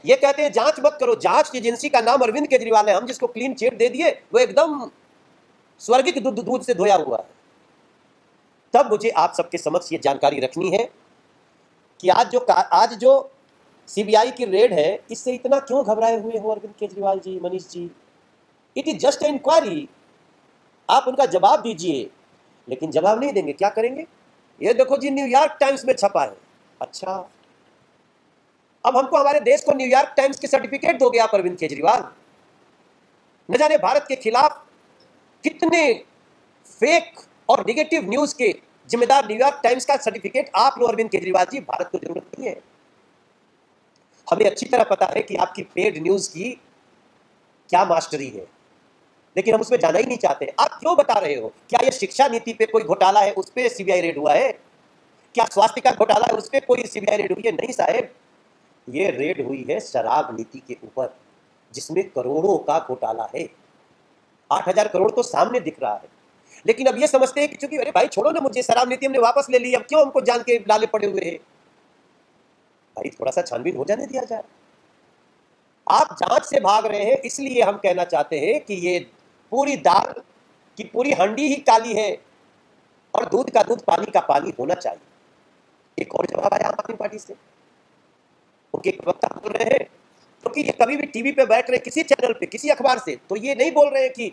ये कहते हैं जांच मत करो, जांच एजेंसी का नाम अरविंद केजरीवाल है, हम जिसको क्लीन चिट दे दिए वो एकदम स्वर्गिक दूध से धोया हुआ है। तब मुझे आप सबके समक्ष ये जानकारी रखनी है कि आज जो सीबीआई की रेड है, इससे इतना क्यों घबराए हुए हो Arvind Kejriwal ji, Manish ji? It is just inquiry, आप उनका जवाब दीजिए। लेकिन जवाब नहीं देंगे, क्या करेंगे? ये देखो जी, न्यूयॉर्क टाइम्स में छपा है। अच्छा, अब हमको हमारे देश को न्यूयॉर्क टाइम्स के सर्टिफिकेट दोगे आप अरविंद केजरीवाल? न जाने भारत के खिलाफ कितने फेक और नेगेटिव न्यूज के जिम्मेदार न्यूयॉर्क टाइम्स का सर्टिफिकेट आप लो अरविंद केजरीवाल जी, भारत को जरूरत नहीं है। हमें अच्छी तरह पता है कि आपकी पेड न्यूज की क्या मास्टरी है, लेकिन हम उसमें जाना ही नहीं चाहते। आप क्यों बता रहे हो? क्या ये शिक्षा नीति पे कोई घोटाला है, उस पर सीबीआई रेड हुआ है? क्या स्वास्थ्य का घोटाला है, उस पर कोई सीबीआई रेड हुई है? नहीं साहब, ये रेड हुई है शराब नीति के ऊपर, जिसमें करोड़ों का घोटाला है। 8,000 करोड़ तो सामने दिख रहा है, लेकिन अब ये समझते हैं कि चूंकि अरे भाई छोड़ो ना, मुझे शराब नीति हमने वापस ले ली, अब क्यों हमको जान के लाले पड़े हुए हैं? भाई थोड़ा सा छानबीन हो जाने दिया जाए। आप जांच से भाग रहे हैं, इसलिए हम कहना चाहते हैं कि ये पूरी दाल की पूरी हंडी ही काली है और दूध का दूध पानी का पानी होना चाहिए। एक और जवाब आया आम आदमी पार्टी से, उनके प्रवक्ता बोल रहे हैं, क्योंकि ये कभी भी टीवी पे बैठ रहे किसी चैनल पे किसी अखबार से, तो ये नहीं बोल रहे हैं कि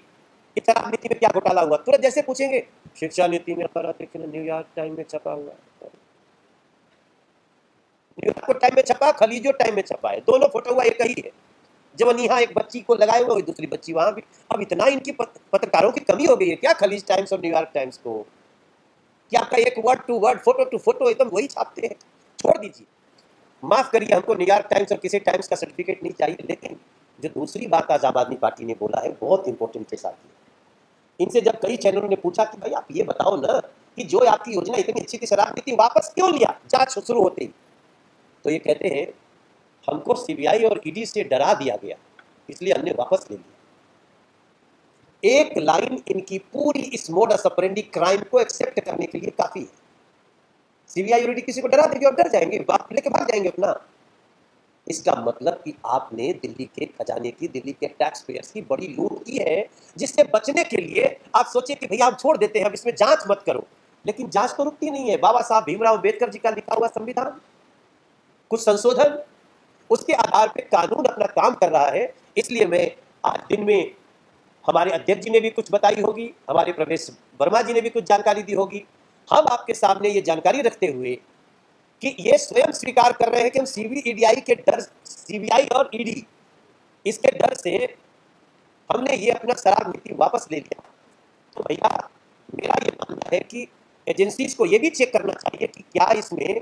शराब नीति में क्या घोटाला हुआ। तुरंत जैसे पूछेंगे शिक्षा नीति में न्यूयॉर्क टाइम में छपा हुआ, न्यूयॉर्क टाइम में छपा, खलीजो टाइम में छपा है, दोनों फोटो हुआ एक ही है। जब यहाँ एक बच्ची को लगाए हुए, दूसरी बच्ची वहां भी। अब इतना इनकी पत्रकारों की कमी हो गई है क्या खलीज टाइम्स और न्यूयॉर्क टाइम्स को? क्या आपका एक word to word, photo to photo एकदम वही छापते हैं? छोड़ दीजिए, माफ करिए, हमको न्यूयॉर्क टाइम्स और किसी टाइम्स का सर्टिफिकेट नहीं चाहिए। लेकिन जो दूसरी बात आज आम आदमी पार्टी ने बोला है बहुत इंपॉर्टेंट है साथी। इनसे जब कई चैनलों ने पूछा कि भाई आप ये बताओ ना कि जो आपकी योजना इतनी अच्छी थी शराब नीति, वापस क्यों लिया जांच शुरू होते ही? तो ये कहते हैं हमको सीबीआई और ईडी से डरा दिया गया, इसलिए हमने वापस ले लिया। एक लाइन इनकी पूरी इस मोडस ऑपरेंडी क्राइम को एक्सेप्ट करने के लिए काफी है। सीबीआई और ईडी किसी को डरा देंगे और डर जाएंगे, लेके भाग जाएंगे अपना। इसका मतलब कि आपने दिल्ली के खजाने की, दिल्ली के टैक्स पेयर्स की बड़ी लूट की है, जिससे बचने के लिए आप सोचे कि भैया हम छोड़ देते हैं, अब इसमें जांच मत करो। लेकिन जांच तो रुकती नहीं है। बाबा साहब भीमराव अम्बेडकर जी का लिखा हुआ संविधान, कुछ संशोधन, उसके आधार पर कानून अपना काम कर रहा है। इसलिए मैं आज दिन में, हमारे अध्यक्ष जी ने भी कुछ बताई होगी, हमारे प्रवेश वर्मा जी ने भी कुछ जानकारी दी होगी, हम आपके सामने ये जानकारी रखते हुए कि ये स्वयं स्वीकार कर रहे हैं कि हम सीबीआई के डर, सीबीआई और ईडी इसके डर से हमने ये अपना शराब नीति वापस ले लिया। तो भैया मेरा ये मानना है कि एजेंसीज को ये भी चेक करना चाहिए कि क्या इसमें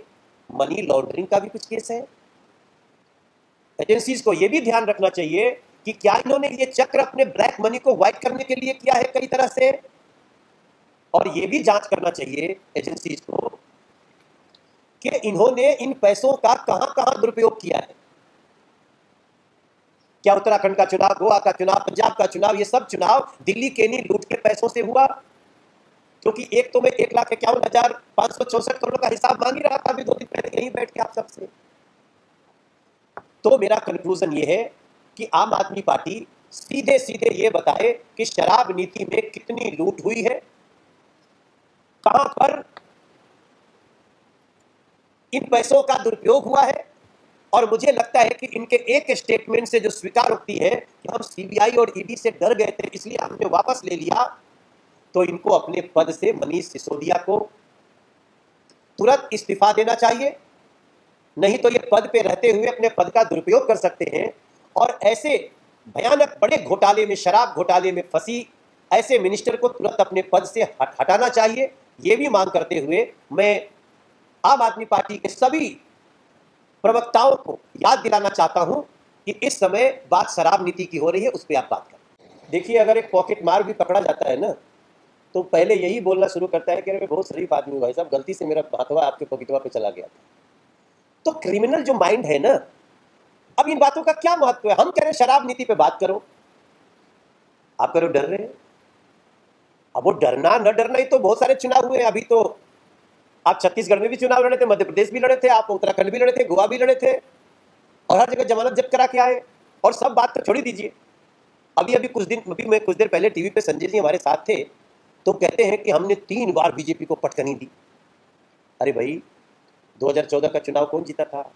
मनी लॉन्ड्रिंग का भी कुछ केस है। एजेंसीज को ये भी ध्यान रखना चाहिए कि क्या इन्होंने ये चक्र अपने ब्लैक मनी को व्हाइट करने के लिए किया है कई तरह से। और ये भी जांच करना चाहिए एजेंसीज को कि इन्होंने इन पैसों का कहां कहां दुरुपयोग किया है। क्या उत्तराखंड का चुनाव, गोवा का चुनाव, पंजाब का चुनाव, ये सब चुनाव दिल्ली के नहीं लूट के पैसों से हुआ? क्योंकि एक तो मैं 1,51,564 करोड़ का हिसाब मांग ही रहा था अभी 2 दिन पहले यहीं बैठ के आप सबसे। तो मेरा कंक्लूजन ये है कि आम आदमी पार्टी सीधे सीधे ये बताए कि शराब नीति में कितनी लूट हुई है, कहां पर इन पैसों का दुरुपयोग हुआ है। और मुझे लगता है कि इनके एक स्टेटमेंट से जो स्वीकार होती है कि हम सीबीआई और ईडी से डर गए थे इसलिए हमने वापस ले लिया, तो इनको अपने पद से, मनीष सिसोदिया को तुरंत इस्तीफा देना चाहिए। नहीं तो ये पद पे रहते हुए अपने पद का दुरुपयोग कर सकते हैं और ऐसे भयानक बड़े घोटाले में, शराब घोटाले में फंसी ऐसे मिनिस्टर को तुरंत अपने पद से हटाना चाहिए। ये भी मांग करते हुए मैं आम आदमी पार्टी के सभी प्रवक्ताओं को याद दिलाना चाहता हूं कि इस समय बात शराब नीति की हो रही है, उस पर आप बात करें। देखिए, अगर एक पॉकेट मार भी पकड़ा जाता है ना, तो पहले यही बोलना शुरू करता है कि अरे बहुत शरीफ आदमी हूं भाई साहब, गलती से मेरा हाथवा आपके पॉकेटवा पे चला गया था। तो क्रिमिनल जो माइंड है ना, अब इन बातों का क्या महत्व है? हम कह रहे शराब नीति पे बात करो, आप करो डर रहे हैं। अब वो डरना न डरना ही तो बहुत सारे चुनाव हुए। अभी तो आप छत्तीसगढ़ में भी चुनाव लड़े थे, मध्य प्रदेश भी लड़े थे, आप उत्तराखंड भी लड़े थे, गोवा भी लड़े थे। और हर जगह जमानत जब्त करा के आए। और सब बात तो छोड़ ही दीजिए, अभी मैं कुछ देर पहले टीवी पे संजय जी हमारे साथ थे, तो कहते हैं कि हमने 3 बार बीजेपी को पटकनी दी। अरे भाई, 2014 का चुनाव कौन जीता था?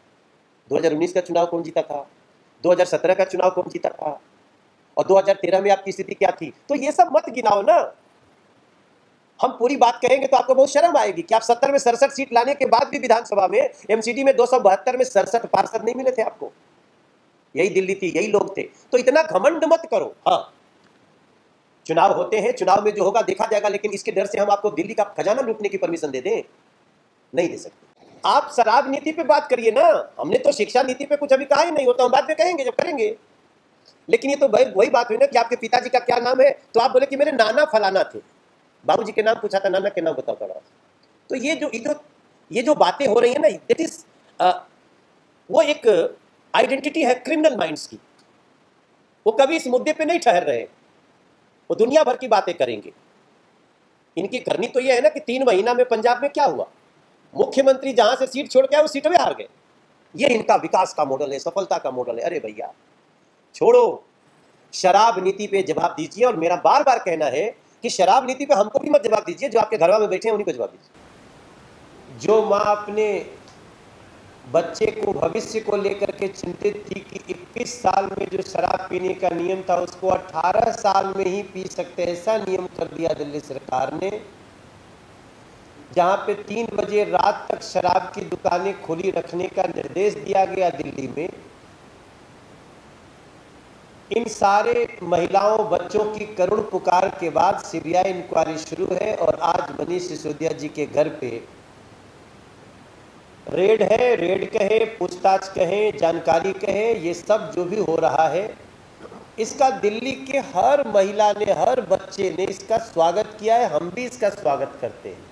2019 का चुनाव कौन जीता था? 2017 का चुनाव कौन जीता था? और 2013 में आपकी स्थिति क्या थी? तो ये सब मत गिनाओ ना। हम पूरी बात कहेंगे तो आपको बहुत शर्म आएगी कि आप 70 में 67 सीट लाने के बाद भी विधानसभा में एमसीडी में 272 में 67 पार्षद नहीं मिले थे आपको। यही दिल्ली थी, यही लोग थे। तो इतना घमंड मत करो। हाँ, चुनाव होते हैं, चुनाव में जो होगा देखा जाएगा, लेकिन इसके डर से हम आपको दिल्ली का खजाना लूटने की परमिशन दे दें? नहीं दे सकते। आप शराब नीति पे बात करिए ना। हमने तो शिक्षा नीति पे कुछ अभी कहा ही नहीं, हो तो हम बाद में कहेंगे जब करेंगे। लेकिन ये तो वही बात हुई ना कि आपके पिताजी का क्या नाम है, तो आप बोले कि मेरे नाना फलाना थे। बाबूजी के नाम पूछा था, नाना के नाम बताओ पड़ा। तो ये जो बातें हो रही है ना, दैट इज वो एक आइडेंटिटी है क्रिमिनल माइंड्स की। वो कभी इस मुद्दे पे नहीं ठहर रहे, वो दुनिया भर की बातें करेंगे। इनकी करनी तो ये है ना कि 3 महीना में पंजाब में क्या हुआ, मुख्यमंत्री जहां से सीट छोड़ के आए वो सीट में हार गए। ये इनका विकास का मॉडल है, सफलता का मॉडल है। अरे भैया छोड़ो, शराब नीति पे जवाब दीजिए। और मेरा बार बार कहना है कि शराब नीति पे हमको भी मत जवाब दीजिए, जो आपके घर में बैठे हैं उन्हीं को जवाब दीजिए। जो माँ अपने बच्चे को भविष्य को लेकर के चिंतित थी कि 21 साल में जो शराब पीने का नियम था उसको 18 साल में ही पी सकते, ऐसा नियम कर दिया दिल्ली सरकार ने, जहां पे 3 बजे रात तक शराब की दुकानें खुली रखने का निर्देश दिया गया दिल्ली में। इन सारे महिलाओं बच्चों की करुण पुकार के बाद सीबीआई इंक्वायरी शुरू है और आज मनीष सिसोदिया जी के घर पे रेड है। रेड कहे, पूछताछ कहे, जानकारी कहे, ये सब जो भी हो रहा है, इसका दिल्ली के हर महिला ने, हर बच्चे ने इसका स्वागत किया है। हम भी इसका स्वागत करते हैं।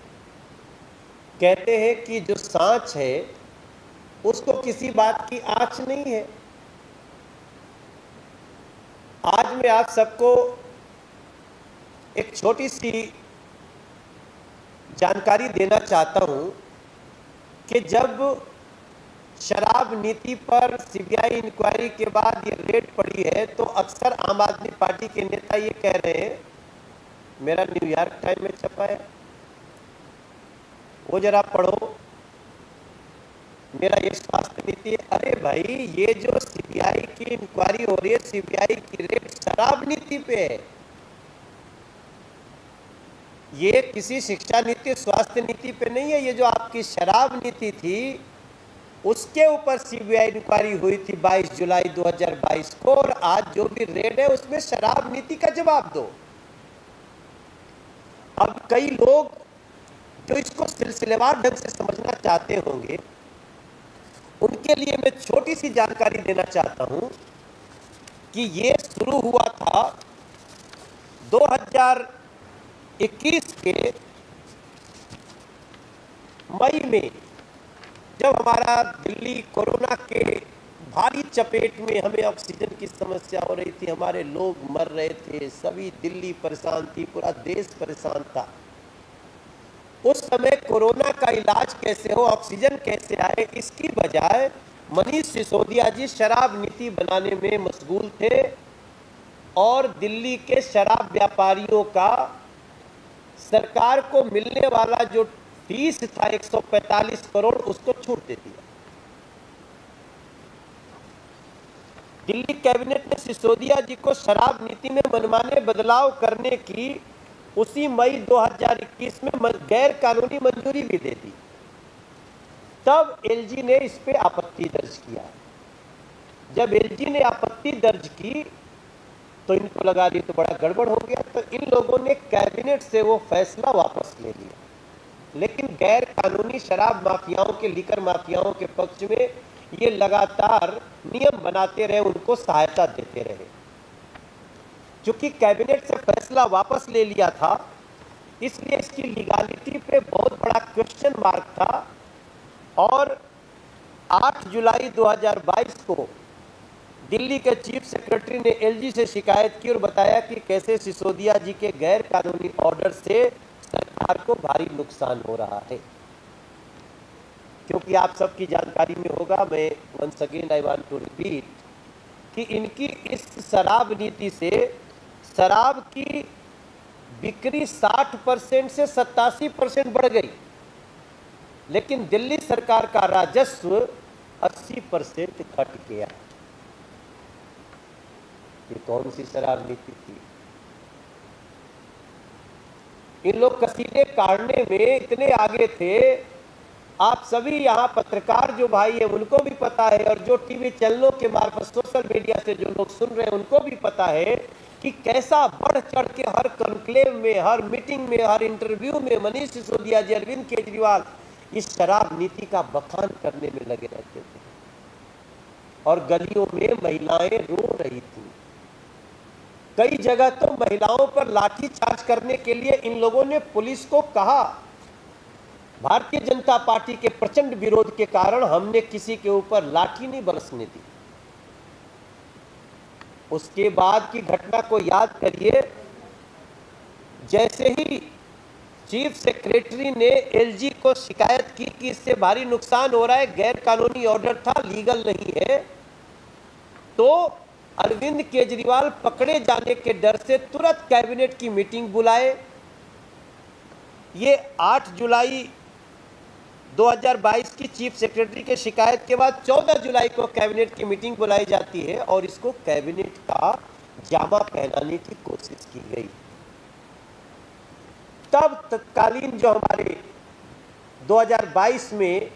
कहते हैं कि जो सांच है उसको किसी बात की आँच नहीं है। आज मैं आप सबको एक छोटी सी जानकारी देना चाहता हूं कि जब शराब नीति पर सीबीआई इंक्वायरी के बाद ये रेड पड़ी है, तो अक्सर आम आदमी पार्टी के नेता ये कह रहे हैं, मेरा न्यूयॉर्क टाइम में छपा है, वो जरा पढ़ो, मेरा ये स्वास्थ्य नीति है। अरे भाई, ये जो सीबीआई की इंक्वायरी हो रही है, सीबीआई की रेड शराब नीति पे है। ये किसी शिक्षा नीति, स्वास्थ्य नीति पे नहीं है। ये जो आपकी शराब नीति थी उसके ऊपर सीबीआई इंक्वायरी हुई थी 22 जुलाई 2022 को, और आज जो भी रेड है उसमें शराब नीति का जवाब दो। अब कई लोग जो इसको सिलसिलेवार ढंग से समझना चाहते होंगे, उनके लिए मैं छोटी सी जानकारी देना चाहता हूं कि ये शुरू हुआ था 2021 के मई में, जब हमारा दिल्ली कोरोना के भारी चपेट में, हमें ऑक्सीजन की समस्या हो रही थी, हमारे लोग मर रहे थे, सभी दिल्ली परेशान थी, पूरा देश परेशान था। उस समय कोरोना का इलाज कैसे हो, ऑक्सीजन कैसे आए, इसकी बजाय मनीष सिसोदिया जी शराब नीति बनाने में मशगूल थे और दिल्ली के शराब व्यापारियों का सरकार को मिलने वाला जो फीस था 145 करोड़, उसको छूट दे दिया। दिल्ली कैबिनेट ने सिसोदिया जी को शराब नीति में मनमाने बदलाव करने की उसी मई 2021 में गैर कानूनी मंजूरी भी दे दी। तब एलजी ने इस पे आपत्ति दर्ज किया। जब एलजी ने आपत्ति दर्ज की तो इनको लगा ये तो बड़ा गड़बड़ हो गया, तो इन लोगों ने कैबिनेट से वो फैसला वापस ले लिया। लेकिन गैर कानूनी शराब माफियाओं के, लीकर माफियाओं के पक्ष में ये लगातार नियम बनाते रहे, उनको सहायता देते रहे। चूंकि कैबिनेट से फैसला वापस ले लिया था, इसलिए इसकी लीगलिटी पे बहुत बड़ा क्वेश्चन मार्क था। और 8 जुलाई 2022 को दिल्ली के चीफ सेक्रेटरी ने एलजी से शिकायत की और बताया कि कैसे सिसोदिया जी के गैर कानूनी ऑर्डर से सरकार को भारी नुकसान हो रहा है। क्योंकि आप सबकी जानकारी में होगा, मैं once again I want to repeat कि इनकी इस शराब नीति से शराब की बिक्री 60% से 87% बढ़ गई, लेकिन दिल्ली सरकार का राजस्व 80% घट गया। ये कौन सी शराब नीति थी? इन लोग कसीदे काटने में इतने आगे थे, आप सभी यहाँ पत्रकार जो भाई है उनको भी पता है, और जो टीवी चैनलों के मार्फत सोशल मीडिया से जो लोग सुन रहे हैं उनको भी पता है कि कैसा बढ़ चढ़ के हर कॉन्क्लेव में, हर मीटिंग में, हर इंटरव्यू में मनीष सिसोदिया जी, अरविंद केजरीवाल इस शराब नीति का बखान करने में लगे रहते थे, और गलियों में महिलाएं रो रही थी। कई जगह तो महिलाओं पर लाठीचार्ज करने के लिए इन लोगों ने पुलिस को कहा। भारतीय जनता पार्टी के प्रचंड विरोध के कारण हमने किसी के ऊपर लाठी नहीं बरसने दी। उसके बाद की घटना को याद करिए, जैसे ही चीफ सेक्रेटरी ने एलजी को शिकायत की कि इससे भारी नुकसान हो रहा है, गैर कानूनी ऑर्डर था, लीगल नहीं है, तो अरविंद केजरीवाल पकड़े जाने के डर से तुरंत कैबिनेट की मीटिंग बुलाए। ये 8 जुलाई 2022 की चीफ सेक्रेटरी के शिकायत के बाद 14 जुलाई को कैबिनेट की मीटिंग बुलाई जाती है और इसको कैबिनेट का जामा पहनाने की कोशिश की गई। तब तत्कालीन जो हमारे 2022 में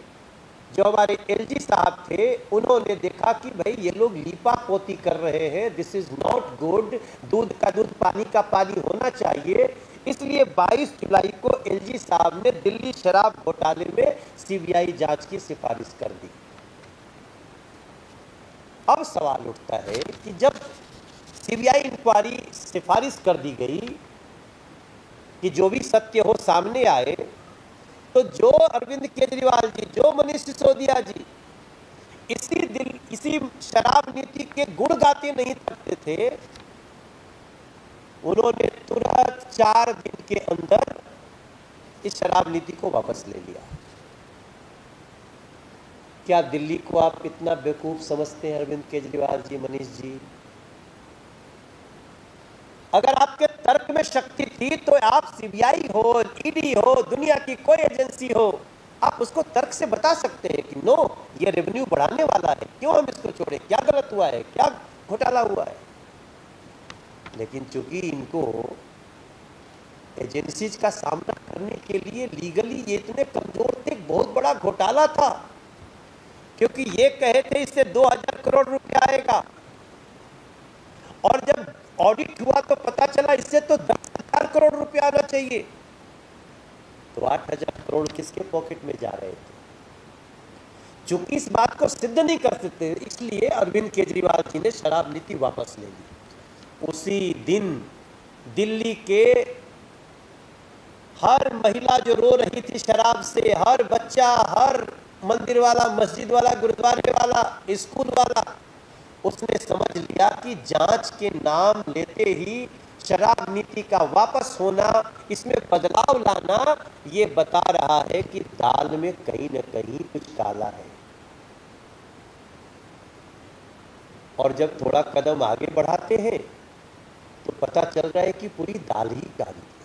जो हमारे एलजी साहब थे, उन्होंने देखा कि भाई ये लोग लीपा पोती कर रहे हैं, दिस इज नॉट गुड, दूध का दूध पानी का पानी होना चाहिए। इसलिए 22 जुलाई को एलजी साहब ने दिल्ली शराब घोटाले में सीबीआई जांच की सिफारिश कर दी। अब सवाल उठता है कि जब सीबीआई इंक्वायरी सिफारिश कर दी गई कि जो भी सत्य हो सामने आए, तो जो अरविंद केजरीवाल जी, जो मनीष सिसोदिया जी इसी शराब नीति के गुण गाते नहीं थकते थे, उन्होंने तुरंत 4 दिन के अंदर इस शराब नीति को वापस ले लिया। क्या दिल्ली को आप इतना बेवकूफ समझते हैं अरविंद केजरीवाल जी, मनीष जी? अगर आपके तर्क में शक्ति थी तो आप सीबीआई हो, ईडी हो, दुनिया की कोई एजेंसी हो, आप उसको तर्क से बता सकते हैं कि नो, ये रेवेन्यू बढ़ाने वाला है, क्यों हम इसको छोड़े, क्या गलत हुआ है, क्या घोटाला हुआ है। लेकिन चूंकि इनको एजेंसीज का सामना करने के लिए लीगली ये इतने कमजोर थे, बहुत बड़ा घोटाला था, क्योंकि ये कहे थे इससे 2000 करोड़ रुपया आएगा, और जब ऑडिट हुआ तो पता चला इससे तो 10,000 करोड़ रुपया आना चाहिए। तो 8,000 करोड़ किसके पॉकेट में जा रहे थे? चूंकि इस बात को सिद्ध नहीं कर सकते, इसलिए अरविंद केजरीवाल जी ने शराब नीति वापस ले ली। उसी दिन दिल्ली के हर महिला जो रो रही थी शराब से, हर बच्चा, हर मंदिर वाला, मस्जिद वाला, गुरुद्वारे वाला, स्कूल वाला, उसने समझ लिया कि जांच के नाम लेते ही शराब नीति का वापस होना, इसमें बदलाव लाना, ये बता रहा है कि दाल में कहीं न कहीं कुछ काला है। और जब थोड़ा कदम आगे बढ़ाते हैं तो पता चल रहा है कि पूरी दाल ही काली है।